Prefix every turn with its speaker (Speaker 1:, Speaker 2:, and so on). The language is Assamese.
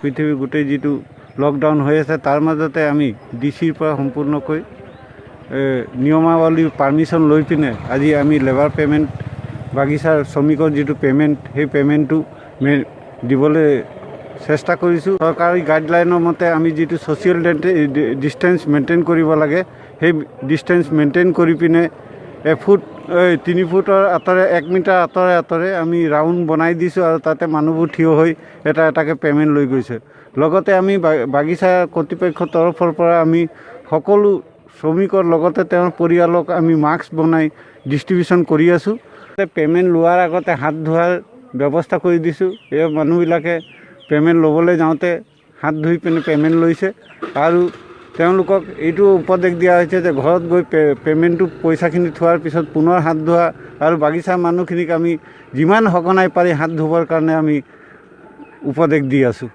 Speaker 1: পৃথিৱী গোটেই যিটো লকডাউন হৈ আছে তাৰ মাজতে আমি ডিচিৰ পৰা সম্পূৰ্ণকৈ নিয়মাৱলী পাৰ্মিশ্যন লৈ পিনে আজি আমি লেবাৰ পে'মেণ্ট বাগিচাৰ শ্ৰমিকৰ যিটো পে'মেণ্ট সেই পে'মেণ্টটো দিবলৈ চেষ্টা কৰিছোঁ। চৰকাৰী গাইডলাইনৰ মতে আমি যিটো ছ'চিয়েল ডিষ্টেঞ্চ মেইনটেইন কৰিব লাগে সেই ডিষ্টেঞ্চ মেইনটেইন কৰি পিনে 3 ফুটৰ আঁতৰে 1 মিটাৰ আঁতৰে আমি ৰাউণ্ড বনাই দিছোঁ আৰু তাতে মানুহবোৰ থিয় হৈ এটাকৈ পে'মেণ্ট লৈ গৈছে। লগতে আমি বাগিচা কৰ্তৃপক্ষৰ তৰফৰ পৰা আমি সকলো শ্ৰমিকৰ লগতে তেওঁৰ পৰিয়ালক আমি মাস্ক বনাই ডিষ্ট্ৰিবিউশ্যন কৰি আছোঁ। পে'মেণ্ট লোৱাৰ আগতে হাত ধোৱাৰ ব্যৱস্থা কৰি দিছোঁ। এই মানুহবিলাকে পে'মেণ্ট ল'বলৈ যাওঁতে হাত ধুই পিনে পে'মেণ্ট লৈছে আৰু তেওঁলোকক এইটো উপদেশ দিয়া হৈছে যে ঘৰত গৈ পে'মেণ্টটো পইচাখিনি থোৱাৰ পিছত পুনৰ হাত ধোৱা আৰু বাগিচাৰ মানুহখিনিক আমি যিমান সঘনাই পাৰি হাত ধুবৰ কাৰণে আমি উপদেশ দি আছোঁ।